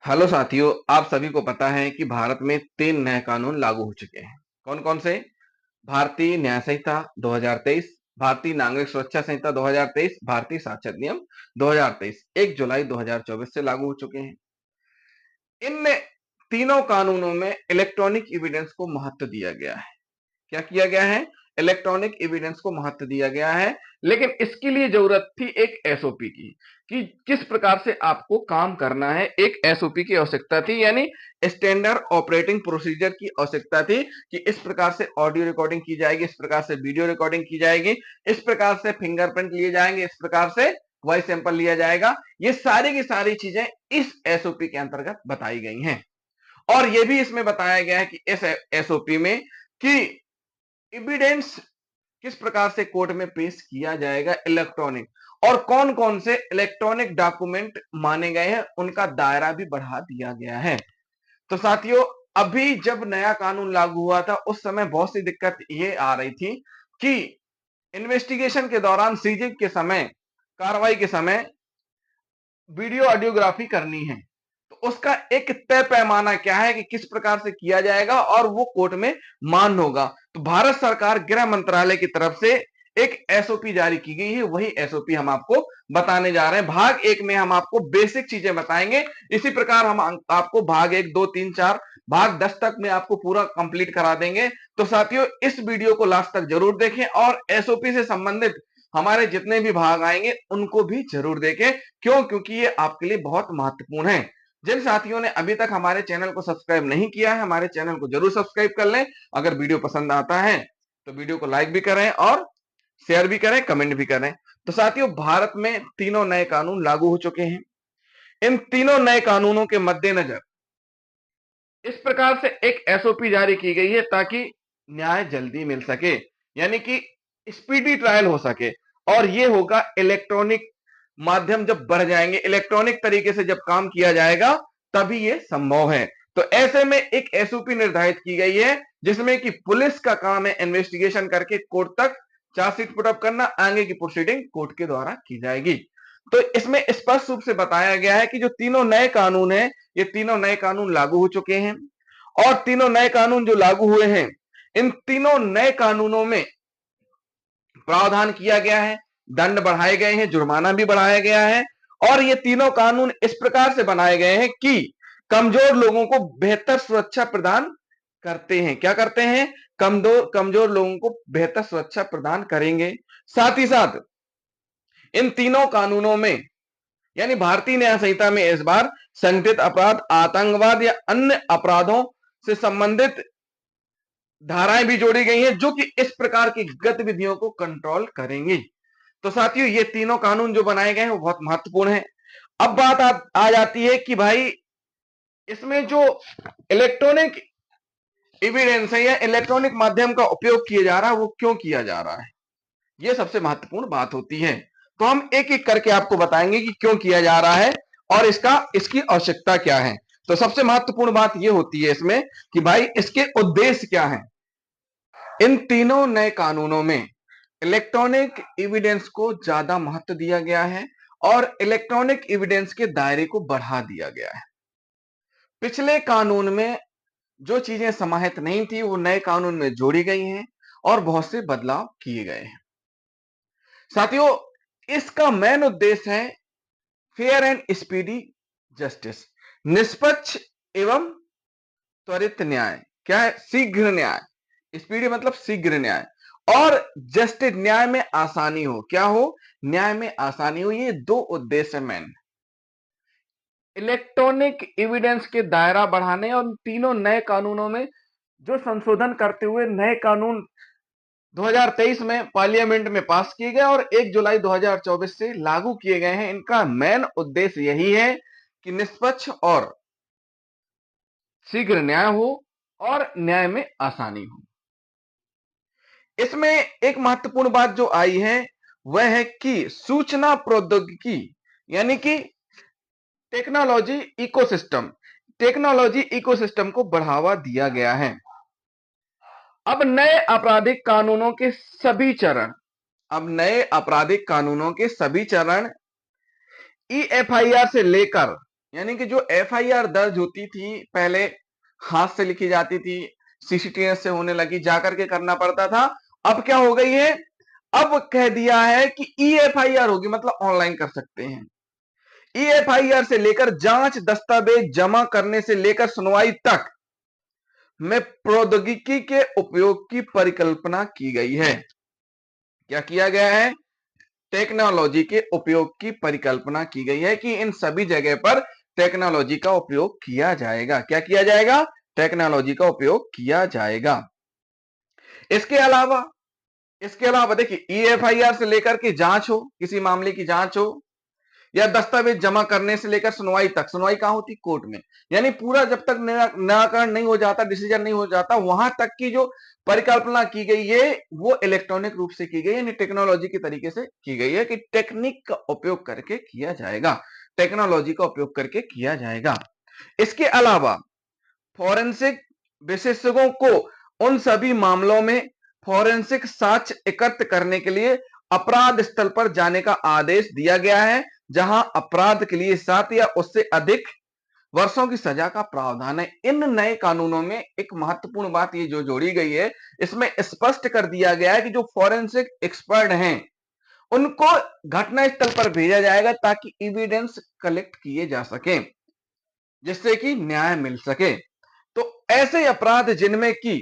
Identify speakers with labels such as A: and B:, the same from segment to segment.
A: Hello साथियों, आप सभी को पता है कि भारत में 3 नए कानून लागू हो चुके हैं। कौन-कौन से? भारतीय न्याय संहिता 2023, भारतीय नागरिक सुरक्षा संहिता 2023, भारतीय साक्षरता अधिनियम 2023 1 जुलाई 2024 से लागू हो चुके हैं। इन तीनों कानूनों में इलेक्ट्रॉनिक एविडेंस को महत्व दिया गया है। क्या किया गया है? इलेक्ट्रॉनिक एविडेंस को महत्व दिया गया है, लेकिन इसके लिए जरूरत थी एक एसओपी की कि किस प्रकार से आपको काम करना है। एक एसओपी की आवश्यकता थी, यानी स्टैंडर्ड ऑपरेटिंग प्रोसीजर की आवश्यकता थी कि इस प्रकार से ऑडियो रिकॉर्डिंग की जाएगी, इस प्रकार से वीडियो रिकॉर्डिंग की जाएगी, इस प्रकार से फिंगरप्रिंट लिए जाएंगे, इस प्रकार से वॉइस सैंपल लिया जाएगा। ये सारी की सारी चीजें इस एसओपी के अंतर्गत बताई गई हैं। और यह भी इसमें बताया गया है कि इस एसओपी में कि एविडेंस किस प्रकार से कोर्ट में पेश किया जाएगा इलेक्ट्रॉनिक, और कौन कौन से इलेक्ट्रॉनिक डॉक्यूमेंट माने गए हैं उनका दायरा भी बढ़ा दिया गया है। तो साथियों, अभी जब नया कानून लागू हुआ था उस समय बहुत सी दिक्कत ये आ रही थी कि इन्वेस्टिगेशन के दौरान, सीजिंग के समय, कार्रवाई के समय वीडियो ऑडियोग्राफी करनी है, तो उसका एक तय पैमाना क्या है कि किस प्रकार से किया जाएगा और वो कोर्ट में मान्य होगा। तो भारत सरकार गृह मंत्रालय की तरफ से एक एसओपी जारी की गई है, वही एसओपी हम आपको बताने जा रहे हैं। भाग एक में हम आपको बेसिक चीजें बताएंगे, इसी प्रकार हम आपको भाग 1, 2, 3, 4, भाग 10 तक में आपको पूरा कंप्लीट करा देंगे। तो साथियों, इस वीडियो को लास्ट तक जरूर देखें और एसओपी से संबंधित हमारे जितने भी भाग आएंगे उनको भी जरूर देखें। क्यों? क्योंकि ये आपके लिए बहुत महत्वपूर्ण है। जिन साथियों ने अभी तक हमारे चैनल को सब्सक्राइब नहीं किया है, हमारे चैनल को जरूर सब्सक्राइब कर लें। अगर वीडियो पसंद आता है तो वीडियो को लाइक भी करें और शेयर भी करें, कमेंट भी करें। तो साथियों, भारत में तीनों नए कानून लागू हो चुके हैं। इन तीनों नए कानूनों के मद्देनजर इस प्रकार से एक एसओपी जारी की गई है ताकि न्याय जल्दी मिल सके, यानी कि स्पीडी ट्रायल हो सके। और यह होगा इलेक्ट्रॉनिक माध्यम जब बढ़ जाएंगे, इलेक्ट्रॉनिक तरीके से जब काम किया जाएगा तभी यह संभव है। तो ऐसे में एक एसओपी निर्धारित की गई है जिसमें कि पुलिस का काम है इन्वेस्टिगेशन करके कोर्ट तक चार्जशीट पुटअप करना, आगे की प्रोसीडिंग कोर्ट के द्वारा की जाएगी। तो इसमें स्पष्ट रूप से बताया गया है कि जो तीनों नए कानून हैं, ये तीनों नए कानून लागू हो चुके हैं। और तीनों नए कानून जो लागू हुए हैं, इन तीनों नए कानूनों में प्रावधान किया गया है, दंड बढ़ाए गए हैं, जुर्माना भी बढ़ाया गया है। और ये तीनों कानून इस प्रकार से बनाए गए हैं कि कमजोर लोगों को बेहतर सुरक्षा प्रदान करते हैं। क्या करते हैं? कमजोर कमजोर लोगों को बेहतर सुरक्षा प्रदान करेंगे। साथ ही साथ इन तीनों कानूनों में, यानी भारतीय न्याय संहिता में इस बार संगठित अपराध, आतंकवाद या अन्य अपराधों से संबंधित धाराएं भी जोड़ी गई हैं जो कि इस प्रकार की गतिविधियों को कंट्रोल करेंगी। तो साथियों, ये तीनों कानून जो बनाए गए हैं वो बहुत महत्वपूर्ण है। अब बात आ जाती है कि भाई इसमें जो इलेक्ट्रॉनिक एविडेंस है या इलेक्ट्रॉनिक माध्यम का उपयोग किया जा रहा है वो क्यों किया जा रहा है, ये सबसे महत्वपूर्ण बात होती है। तो हम एक एक करके आपको बताएंगे कि क्यों किया जा रहा है और इसकी आवश्यकता क्या है। तो सबसे महत्वपूर्ण बात यह होती है इसमें कि भाई इसके उद्देश्य क्या है। इन तीनों नए कानूनों में इलेक्ट्रॉनिक एविडेंस को ज्यादा महत्व दिया गया है और इलेक्ट्रॉनिक एविडेंस के दायरे को बढ़ा दिया गया है। पिछले कानून में जो चीजें समाहित नहीं थी वो नए कानून में जोड़ी गई हैं और बहुत से बदलाव किए गए हैं। साथियों, इसका मेन उद्देश्य है फेयर एंड स्पीडी जस्टिस, निष्पक्ष एवं त्वरित न्याय। क्या है? शीघ्र न्याय। स्पीडी मतलब शीघ्र न्याय, और जस्टिस न्याय में आसानी हो। क्या हो? न्याय में आसानी हो। ये दो उद्देश्य मेन, इलेक्ट्रॉनिक एविडेंस के दायरा बढ़ाने और तीनों नए कानूनों में जो संशोधन करते हुए नए कानून 2023 में पार्लियामेंट में पास किए गए और 1 जुलाई 2024 से लागू किए गए हैं। इनका मेन उद्देश्य यही है कि निष्पक्ष और शीघ्र न्याय हो और न्याय में आसानी हो। इसमें एक महत्वपूर्ण बात जो आई है वह है कि सूचना प्रौद्योगिकी, यानी कि टेक्नोलॉजी इकोसिस्टम को बढ़ावा दिया गया है। अब नए आपराधिक कानूनों के सभी चरण ईएफआईआर से लेकर, यानी कि जो एफआईआर दर्ज होती थी पहले हाथ से लिखी जाती थी, सीसीटीएस से होने लगी, जाकर के करना पड़ता था। अब क्या हो गई है, अब कह दिया है कि ईएफआईआर होगी, मतलब ऑनलाइन कर सकते हैं। ईएफआईआर से लेकर जांच दस्तावेज जमा करने से लेकर सुनवाई तक में प्रौद्योगिकी के उपयोग की परिकल्पना की गई है। क्या किया गया है, टेक्नोलॉजी के उपयोग की परिकल्पना की गई है कि इन सभी जगह पर टेक्नोलॉजी का उपयोग किया जाएगा। क्या किया जाएगा, टेक्नोलॉजी का उपयोग किया जाएगा। इसके अलावा देखिए, ईएफआईआर से लेकर के जांच हो, किसी मामले की जांच हो, या दस्तावेज जमा करने से लेकर सुनवाई तक, सुनवाई कहां होती, कोर्ट में, यानी पूरा जब तक निराकरण नहीं हो जाता, डिसीजन नहीं हो जाता, वहां तक की जो परिकल्पना की गई है वो इलेक्ट्रॉनिक रूप से की गई है, यानी टेक्नोलॉजी के तरीके से की गई है कि टेक्निक का उपयोग करके किया जाएगा, टेक्नोलॉजी का उपयोग करके किया जाएगा। इसके अलावा फॉरेंसिक विशेषज्ञों को उन सभी मामलों में फॉरेंसिक साक्ष्य एकत्र करने के लिए अपराध स्थल पर जाने का आदेश दिया गया है, जहां अपराध के लिए 7 या उससे अधिक वर्षों की सजा का प्रावधान है। इन नए कानूनों में एक महत्वपूर्ण बात ये जो जोड़ी गई है, इसमें स्पष्ट कर दिया गया है कि जो फॉरेंसिक एक्सपर्ट हैं उनको घटना स्थल पर भेजा जाएगा ताकि एविडेंस कलेक्ट किए जा सके, जिससे कि न्याय मिल सके। तो ऐसे अपराध जिनमें की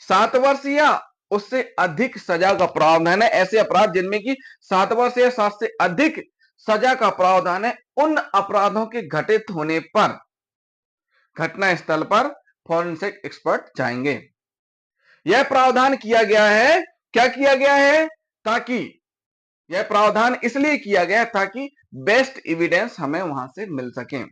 A: 7 वर्ष या उससे अधिक सजा का प्रावधान है, ऐसे अपराध जिनमें की 7 वर्ष या 7 से अधिक सजा का प्रावधान है, उन अपराधों के घटित होने पर घटना स्थल पर फॉरेंसिक एक्सपर्ट जाएंगे। यह प्रावधान किया गया है, क्या किया गया है, ताकि यह प्रावधान इसलिए किया गया ताकि बेस्ट एविडेंस हमें वहां से मिल सके।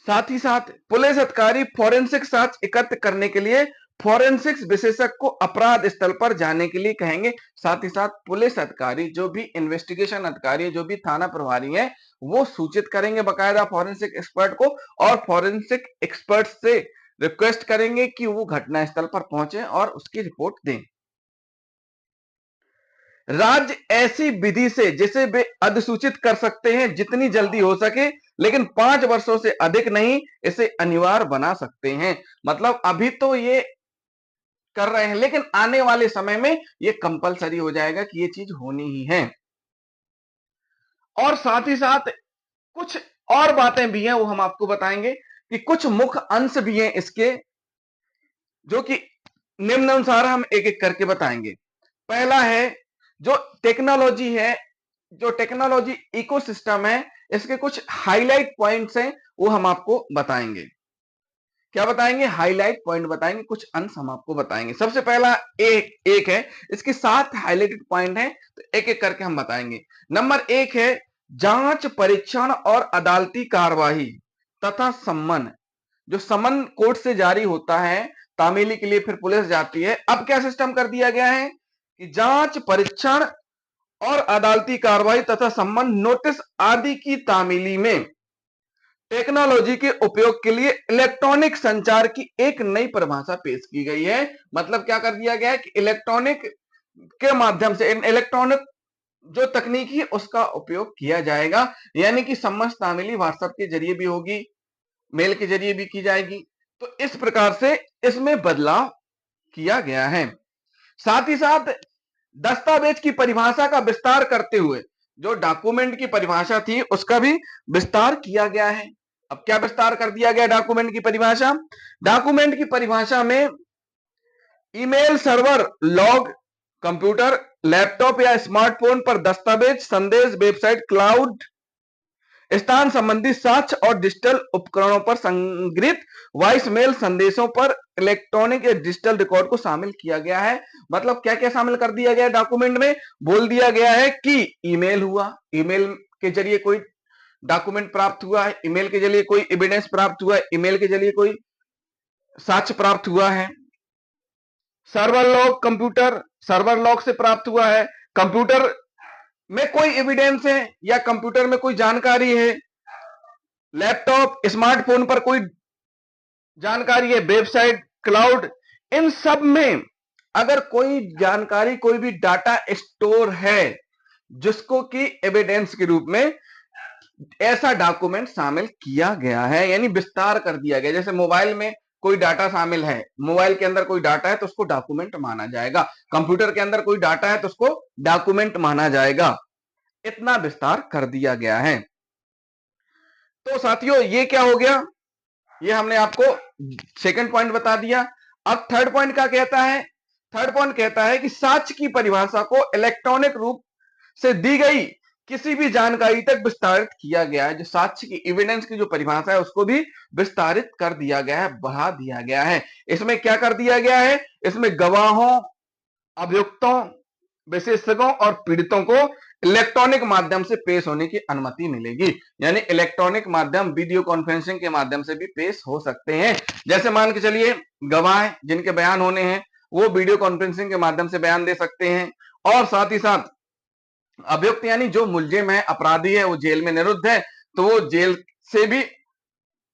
A: साथ ही साथ पुलिस अधिकारी फॉरेंसिक साक्ष्य एकत्र करने के लिए फॉरेंसिक्स विशेषज्ञ को अपराध स्थल पर जाने के लिए कहेंगे। साथ ही साथ पुलिस अधिकारी, जो भी इन्वेस्टिगेशन अधिकारी, जो भी थाना प्रभारी है, वो सूचित करेंगे बकायदा फॉरेंसिक एक्सपर्ट को, और फॉरेंसिक एक्सपर्ट से रिक्वेस्ट करेंगे कि वो घटना स्थल पर पहुंचे और उसकी रिपोर्ट दें। राज्य ऐसी विधि से जिसे वे अधिसूचित कर सकते हैं जितनी जल्दी हो सके, लेकिन 5 वर्षों से अधिक नहीं, इसे अनिवार्य बना सकते हैं। मतलब अभी तो ये कर रहे हैं, लेकिन आने वाले समय में ये कंपलसरी हो जाएगा कि ये चीज होनी ही है। और साथ ही साथ कुछ और बातें भी हैं, वो हम आपको बताएंगे कि कुछ मुख्य अंश भी हैं इसके, जो कि निम्नानुसार हम एक एक करके बताएंगे। पहला है, जो टेक्नोलॉजी है, जो टेक्नोलॉजी इकोसिस्टम है, इसके कुछ हाईलाइट पॉइंट्स हैं, वो हम आपको बताएंगे। क्या बताएंगे, हाईलाइट पॉइंट बताएंगे, कुछ अंश हम आपको बताएंगे। सबसे पहला एक है, इसके 7 हाईलाइटेड पॉइंट हैं, तो एक एक करके हम बताएंगे। नंबर 1 है जांच, परीक्षण और अदालती कार्यवाही तथा सम्मन। जो समन कोर्ट से जारी होता है, तामीली के लिए फिर पुलिस जाती है। अब क्या सिस्टम कर दिया गया है कि जांच, परीक्षण और अदालती कार्रवाई तथा सम्मन नोटिस आदि की तामीली में टेक्नोलॉजी के उपयोग के लिए इलेक्ट्रॉनिक संचार की एक नई परिभाषा पेश की गई है। मतलब क्या कर दिया गया है कि इलेक्ट्रॉनिक के माध्यम से, इलेक्ट्रॉनिक जो तकनीकी है उसका उपयोग किया जाएगा, यानी कि सम्मन तामीली व्हाट्सएप के जरिए भी होगी, मेल के जरिए भी की जाएगी। तो इस प्रकार से इसमें बदलाव किया गया है। साथ ही साथ दस्तावेज की परिभाषा का विस्तार करते हुए जो डॉक्यूमेंट की परिभाषा थी उसका भी विस्तार किया गया है। अब क्या विस्तार कर दिया गया डॉक्यूमेंट की परिभाषा, डॉक्यूमेंट की परिभाषा में email server, log, computer, laptop या स्मार्टफोन पर दस्तावेज, संदेश, वेबसाइट, क्लाउड, स्थान संबंधी साक्ष्य और डिजिटल उपकरणों पर संग्रहित वॉइस मेल संदेशों पर इलेक्ट्रॉनिक या डिजिटल रिकॉर्ड को शामिल किया गया है। मतलब क्या क्या शामिल कर दिया गया डॉक्यूमेंट में, बोल दिया गया है कि ईमेल हुआ, ईमेल के जरिए कोई डॉक्यूमेंट प्राप्त हुआ है, ईमेल के जरिए कोई एविडेंस प्राप्त हुआ है, ईमेल के जरिए कोई साक्ष्य प्राप्त हुआ है। Server log, computer, server log से प्राप्त हुआ है, कंप्यूटर में कोई एविडेंस है या कंप्यूटर में कोई जानकारी है, लैपटॉप, स्मार्टफोन पर कोई जानकारी है, वेबसाइट, क्लाउड, इन सब में अगर कोई जानकारी, कोई भी डाटा स्टोर है जिसको कि एविडेंस के रूप में ऐसा डॉक्यूमेंट शामिल किया गया है, यानी विस्तार कर दिया गया। जैसे मोबाइल में कोई डाटा शामिल है, मोबाइल के अंदर कोई डाटा है तो उसको डॉक्यूमेंट माना जाएगा, कंप्यूटर के अंदर कोई डाटा है तो उसको डॉक्यूमेंट माना जाएगा। इतना विस्तार कर दिया गया है। तो साथियों ये क्या हो गया, ये हमने आपको सेकंड पॉइंट बता दिया। अब थर्ड पॉइंट क्या कहता है, थर्ड पॉइंट कहता है कि साक्ष्य की परिभाषा को इलेक्ट्रॉनिक रूप से दी गई किसी भी जानकारी तक विस्तारित किया गया है। जो साक्ष्य की एविडेंस की जो परिभाषा है उसको भी विस्तारित कर दिया गया है, बढ़ा दिया गया है। इसमें क्या कर दिया गया है, इसमें गवाहों, अभियुक्तों, विशेषज्ञों और पीड़ितों को इलेक्ट्रॉनिक माध्यम से पेश होने की अनुमति मिलेगी। यानी इलेक्ट्रॉनिक माध्यम वीडियो कॉन्फ्रेंसिंग के माध्यम से भी पेश हो सकते हैं। जैसे मान के चलिए गवाह जिनके बयान होने हैं वो वीडियो कॉन्फ्रेंसिंग के माध्यम से बयान दे सकते हैं, और साथ ही साथ अभियुक्त यानी जो मुलजिम है, अपराधी है, वो जेल में निरुद्ध है तो वो जेल से भी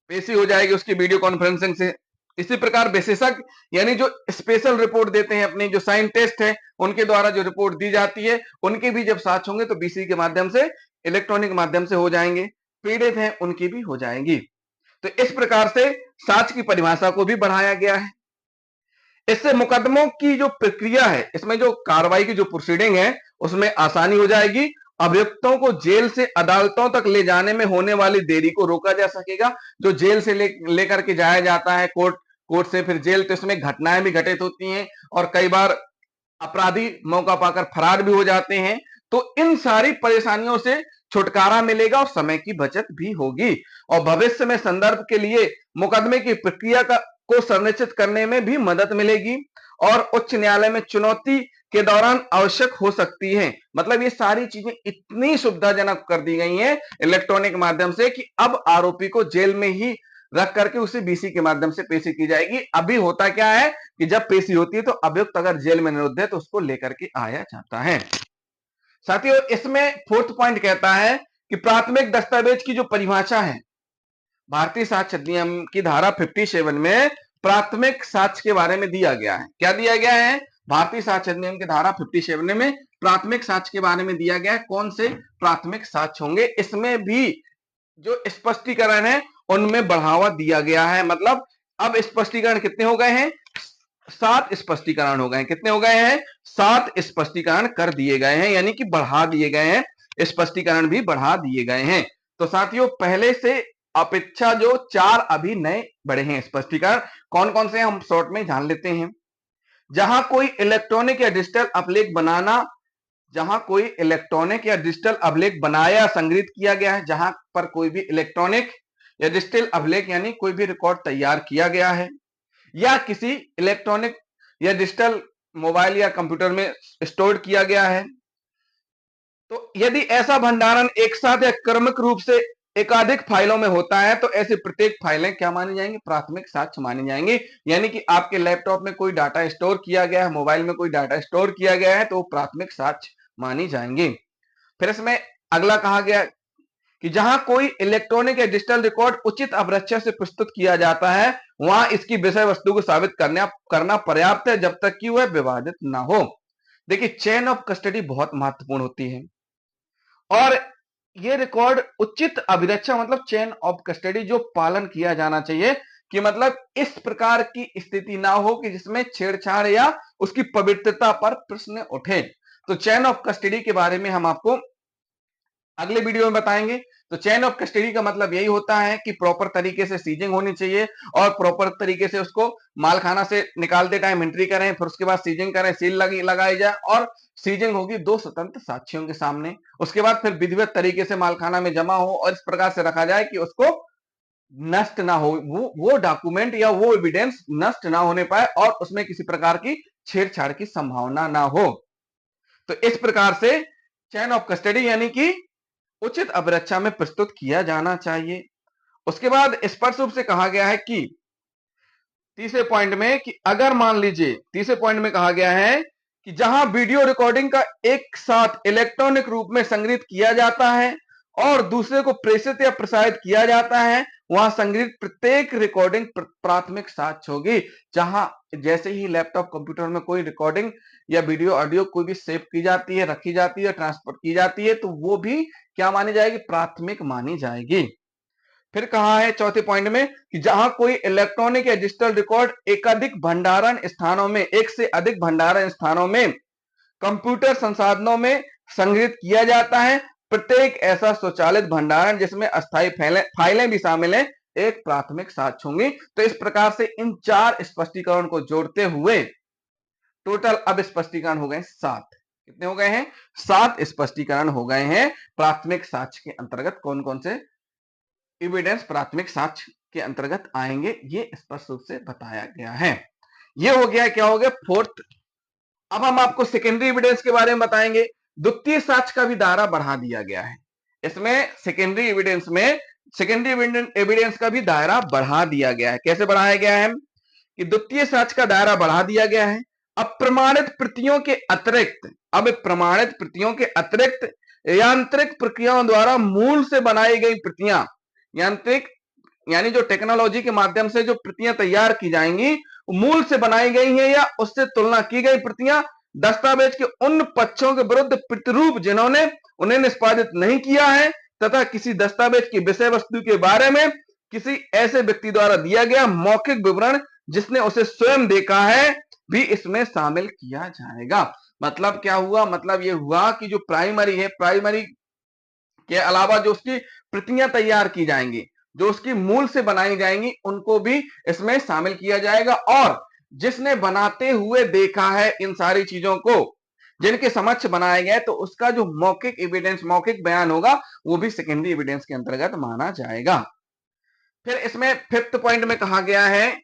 A: पेशी हो जाएगी उसकी वीडियो कॉन्फ्रेंसिंग से। इसी प्रकार विशेषज्ञ यानी जो स्पेशल रिपोर्ट देते हैं, अपने जो साइंटिस्ट है उनके द्वारा जो रिपोर्ट दी जाती है, उनके भी जब साक्ष्य होंगे तो बीसी के माध्यम से, इलेक्ट्रॉनिक माध्यम से हो जाएंगे। पीड़ित हैं उनकी भी हो जाएंगी। तो इस प्रकार से साक्ष्य की परिभाषा को भी बढ़ाया गया है। इससे मुकदमों की जो प्रक्रिया है, इसमें जो कार्रवाई की जो प्रोसीडिंग है उसमें आसानी हो जाएगी। अभियुक्तों को जेल से अदालतों तक ले जाने में होने वाली देरी को रोका जा सकेगा। जो जेल से लेकर के जाया जाता है कोर्ट से फिर जेल, तो इसमें घटनाएं भी घटित होती हैं और कई बार अपराधी मौका पाकर फरार भी हो जाते हैं। तो इन सारी परेशानियों से छुटकारा मिलेगा और समय की बचत भी होगी, और भविष्य में संदर्भ के लिए मुकदमे की प्रक्रिया को संरक्षित करने में भी मदद मिलेगी और उच्च न्यायालय में चुनौती के दौरान आवश्यक हो सकती है। मतलब ये सारी चीजें इतनी सुविधाजनक कर दी गई हैं इलेक्ट्रॉनिक माध्यम से कि अब आरोपी को जेल में ही रख करके उसे बीसी के माध्यम से पेशी की जाएगी। अभी होता क्या है कि जब पेशी होती है तो अभियुक्त अगर जेल में निरुद्ध है तो उसको लेकर के आया जाता है। साथियों इसमें फोर्थ पॉइंट कहता है कि प्राथमिक दस्तावेज की जो परिभाषा है, भारतीय साक्ष्य अधिनियम की धारा 57 में प्राथमिक साक्ष्य के बारे में दिया गया है। क्या दिया गया है, भारतीय साक्ष्य अधिनियम की धारा 57 में प्राथमिक साक्ष्य के बारे में दिया गया है। कौन से प्राथमिक साक्ष्य होंगे, इसमें भी जो स्पष्टीकरण है उनमें बढ़ावा दिया गया है। मतलब अब स्पष्टीकरण कितने हो गए हैं, 7 स्पष्टीकरण हो गए हैं। कितने हो गए हैं, 7 स्पष्टीकरण कर दिए गए हैं, यानी कि बढ़ा दिए गए हैं, स्पष्टीकरण भी बढ़ा दिए गए हैं। तो साथियों पहले से अपेक्षा जो 4 अभी नए बढ़े हैं स्पष्टीकरण, कौन कौन से हम शॉर्ट में जान लेते हैं। जहां कोई इलेक्ट्रॉनिक या डिजिटल अभिलेख बनाना, जहां कोई इलेक्ट्रॉनिक या डिजिटल अभिलेख बनाया संग्रहित किया गया है, जहां पर कोई भी इलेक्ट्रॉनिक या डिजिटल अभिलेख यानी कोई भी रिकॉर्ड तैयार किया गया है, या किसी इलेक्ट्रॉनिक या डिजिटल मोबाइल या कंप्यूटर में स्टोर किया गया है, तो यदि ऐसा भंडारण एक साथ या क्रमिक रूप से एकाधिक फाइलों में होता है तो ऐसी प्रत्येक फाइलें क्या मानी जाएंगी, प्राथमिक साक्ष्य मानी जाएंगी। यानी कि आपके लैपटॉप में कोई डाटा स्टोर किया गया है, मोबाइल में कोई डाटा स्टोर किया गया है, तो वो प्राथमिक साक्ष्य मानी जाएंगी। फिर इसमें अगला कहा गया कि जहां कोई इलेक्ट्रॉनिक या डिजिटल रिकॉर्ड उचित अवरक्षा से प्रस्तुत किया जाता है वहां इसकी विषय वस्तु को साबित करना पर्याप्त है जब तक कि वह विवादित ना हो। देखिए चेन ऑफ कस्टडी बहुत महत्वपूर्ण होती है, और ये रिकॉर्ड उचित अभिरक्षा मतलब चेन ऑफ कस्टडी जो पालन किया जाना चाहिए, कि मतलब इस प्रकार की स्थिति ना हो कि जिसमें छेड़छाड़ या उसकी पवित्रता पर प्रश्न उठे। तो चेन ऑफ कस्टडी के बारे में हम आपको अगले वीडियो में बताएंगे। तो चेन ऑफ कस्टडी का मतलब यही होता है कि प्रॉपर तरीके से सीजिंग होनी चाहिए और प्रॉपर तरीके से उसको मालखाना से निकालते टाइम एंट्री करें, फिर उसके बाद सीजिंग करें, सील लगाई जाए, और सीजिंग होगी 2 स्वतंत्र साक्षियों के सामने। उसके बाद फिर विधिवत तरीके से मालखाना में जमा हो और इस प्रकार से रखा जाए कि उसको नष्ट ना हो, वो डॉक्यूमेंट या वो एविडेंस नष्ट ना होने पाए और उसमें किसी प्रकार की छेड़छाड़ की संभावना ना हो। तो इस प्रकार से चेन ऑफ कस्टडी यानी कि उचित अभिरक्षा में प्रस्तुत किया जाना चाहिए। उसके बाद स्पष्ट रूप से कहा गया है कि तीसरे पॉइंट में कि अगर मान लीजिए तीसरे पॉइंट में कहा गया है कि जहां वीडियो रिकॉर्डिंग का एक साथ इलेक्ट्रॉनिक रूप में संग्रहित किया जाता है और दूसरे को प्रेषित या प्रसारित किया जाता है वहां संग्रहित प्रत्येक रिकॉर्डिंग प्राथमिक साक्ष्य होगी। जहां जैसे ही लैपटॉप कंप्यूटर में कोई रिकॉर्डिंग या वीडियो ऑडियो कोई भी सेव की जाती है, रखी जाती है, ट्रांसफर की जाती है, तो वो भी क्या मानी जाएगी? प्राथमिक मानी जाएगी। फिर कहा है चौथे पॉइंट में कि जहां कोई इलेक्ट्रॉनिक या डिजिटल रिकॉर्ड एकाधिक भंडारण स्थानों में, एक से अधिक भंडारण स्थानों में कंप्यूटर संसाधनों में संग्रहित किया जाता है, प्रत्येक ऐसा स्वचालित भंडारण जिसमें अस्थायी फाइलें भी शामिल हैं, एक प्राथमिक साक्ष्य होंगी। तो इस प्रकार से इन 4 स्पष्टीकरण को जोड़ते हुए टोटल अब स्पष्टीकरण हो गए 7। कितने हो गए हैं? 7 स्पष्टीकरण हो गए हैं। प्राथमिक साक्ष्य के अंतर्गत कौन कौन से एविडेंस प्राथमिक साक्ष्य के अंतर्गत आएंगे, ये स्पष्ट रूप से बताया गया है। ये हो गया, क्या हो गया? फोर्थ। अब हम आपको सेकेंडरी एविडेंस के बारे में बताएंगे। द्वितीय साक्ष्य का भी दायरा बढ़ा दिया गया है। इसमें सेकेंडरी एविडेंस का भी दायरा बढ़ा दिया गया है। कैसे बढ़ाया गया है? कि द्वितीय साक्ष्य का दायरा बढ़ा दिया गया है। अप्रमाणित प्रतियों के अतिरिक्त, अब प्रमाणित प्रतियों के अतिरिक्त यांत्रिक प्रक्रियाओं द्वारा मूल से बनाई गई प्रतियां, यांत्रिक यानी जो टेक्नोलॉजी के माध्यम से जो प्रतियां तैयार की जाएंगी, मूल से बनाई गई हैं या उससे तुलना की गई प्रतियां दस्तावेज के उन पक्षों के विरुद्ध प्रतिरूप जिन्होंने उन्हें निष्पादित नहीं किया है, तथा किसी दस्तावेज की विषय वस्तु के बारे में किसी ऐसे व्यक्ति द्वारा दिया गया मौखिक विवरण जिसने उसे स्वयं देखा है, भी इसमें शामिल किया जाएगा। मतलब क्या हुआ? मतलब यह हुआ कि जो प्राइमरी है, प्राइमरी के अलावा जो उसकी प्रतियां तैयार की जाएंगी, जो उसकी मूल से बनाई जाएंगी, उनको भी इसमें शामिल किया जाएगा। और जिसने बनाते हुए देखा है इन सारी चीजों को, जिनके समक्ष बनाया गया है, तो उसका जो मौखिक एविडेंस, मौखिक बयान होगा, वो भी सेकेंडरी एविडेंस के अंतर्गत माना जाएगा। फिर इसमें फिफ्थ पॉइंट में कहा गया है,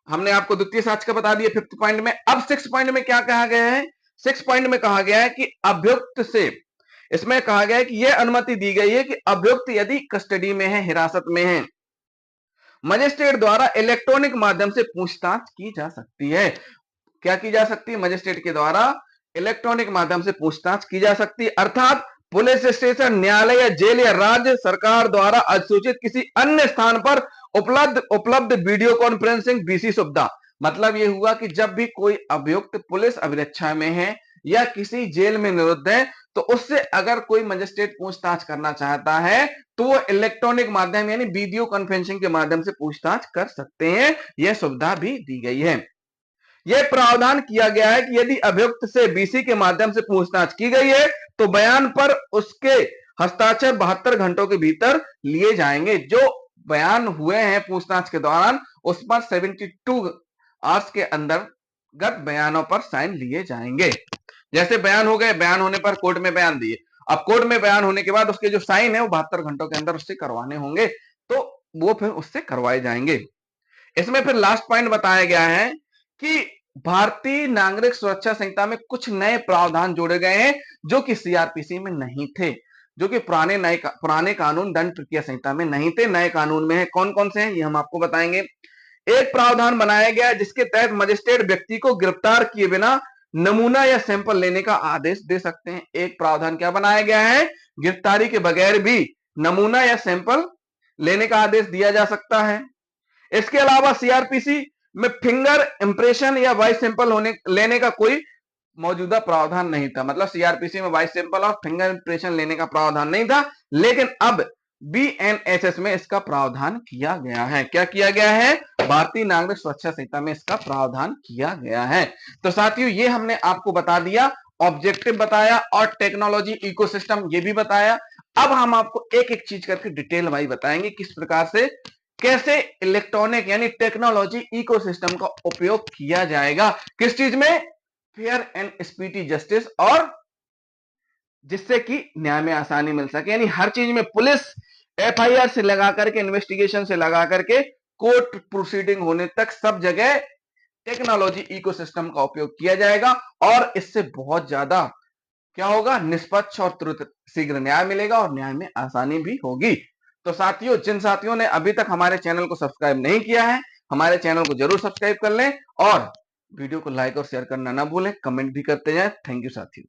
A: हमने आपको द्वितीय साक्ष्य का बता दिया फिफ्थ पॉइंट में। अब सिक्स पॉइंट में क्या कहा गया है? सिक्स पॉइंट में कहा गया है कि अभियुक्त से, इसमें कहा गया है कि यह अनुमति दी गई है कि अभियुक्त यदि कस्टडी में है, हिरासत में है, मजिस्ट्रेट द्वारा इलेक्ट्रॉनिक माध्यम से पूछताछ की जा सकती है। क्या की जा सकती है? मजिस्ट्रेट के द्वारा इलेक्ट्रॉनिक माध्यम से पूछताछ की जा सकती है। अर्थात पुलिस स्टेशन, न्यायालय या जेल या राज्य सरकार द्वारा अधिसूचित किसी अन्य स्थान पर उपलब्ध वीडियो कॉन्फ्रेंसिंग बीसी सुविधा। मतलब यह हुआ कि जब भी कोई अभियुक्त पुलिस अभिरक्षा में है या किसी जेल में निरुद्ध है, तो उससे अगर कोई मजिस्ट्रेट पूछताछ करना चाहता है, तो वो इलेक्ट्रॉनिक माध्यम यानी वीडियो कॉन्फ्रेंसिंग के माध्यम से पूछताछ कर सकते हैं। यह सुविधा भी दी गई है। यह प्रावधान किया गया है कि यदि अभियुक्त से बीसी के माध्यम से पूछताछ की गई है, तो बयान पर उसके हस्ताक्षर 72 घंटों के भीतर लिए जाएंगे। जो बयान हुए हैं पूछताछ के दौरान, उस पर 72 आवर्स के अंतर्गत बयानों पर साइन लिए जाएंगे। जैसे बयान हो गए, बयान होने पर कोर्ट में बयान दिए, अब कोर्ट में बयान होने के बाद उसके जो साइन है वो 72 घंटों के अंदर उससे करवाने होंगे, तो वो फिर उससे करवाए जाएंगे। इसमें फिर लास्ट पॉइंट बताया गया है कि भारतीय नागरिक सुरक्षा संहिता में कुछ नए प्रावधान जोड़े गए हैं जो कि सीआरपीसी में नहीं थे, जो कि पुराने कानून दंड प्रक्रिया संहिता में नहीं थे, नए कानून में है। कौन कौन से हैं ये हम आपको बताएंगे। एक प्रावधान बनाया गया है जिसके तहत मजिस्ट्रेट व्यक्ति को गिरफ्तार किए बिना नमूना या सैंपल लेने का आदेश दे सकते हैं। एक प्रावधान क्या बनाया गया है? गिरफ्तारी के बगैर भी नमूना या सैंपल लेने का आदेश दिया जा सकता है। इसके अलावा सीआरपीसी में फिंगर इंप्रेशन या वॉइस सैंपल लेने का कोई मौजूदा प्रावधान नहीं था। मतलब सीआरपीसी में वॉइस सैंपल और फिंगर इंप्रेशन लेने का प्रावधान नहीं था, लेकिन अब बीएनएसएस में इसका प्रावधान किया गया है। क्या किया गया है? भारतीय नागरिक सुरक्षा संहिता में इसका प्रावधान किया गया है। तो साथियों, ये हमने आपको बता दिया, ऑब्जेक्टिव बताया और टेक्नोलॉजी इकोसिस्टम ये भी बताया। अब हम आपको एक एक चीज करके डिटेल वाइज बताएंगे किस प्रकार से, कैसे इलेक्ट्रॉनिक यानी टेक्नोलॉजी इकोसिस्टम का उपयोग किया जाएगा, किस चीज में? फेयर एंड स्पीडी जस्टिस, और जिससे कि न्याय में आसानी मिल सके। यानी हर चीज में पुलिस एफआईआर से लगा करके, इन्वेस्टिगेशन से लगा करके कोर्ट प्रोसीडिंग होने तक सब जगह टेक्नोलॉजी इकोसिस्टम का उपयोग किया जाएगा, और इससे बहुत ज्यादा क्या होगा? निष्पक्ष और तुरंत शीघ्र न्याय मिलेगा और न्याय में आसानी भी होगी। तो साथियों, जिन साथियों ने अभी तक हमारे चैनल को सब्सक्राइब नहीं किया है, हमारे चैनल को जरूर सब्सक्राइब कर लें और वीडियो को लाइक और शेयर करना ना भूलें, कमेंट भी करते जाएं। थैंक यू साथियों।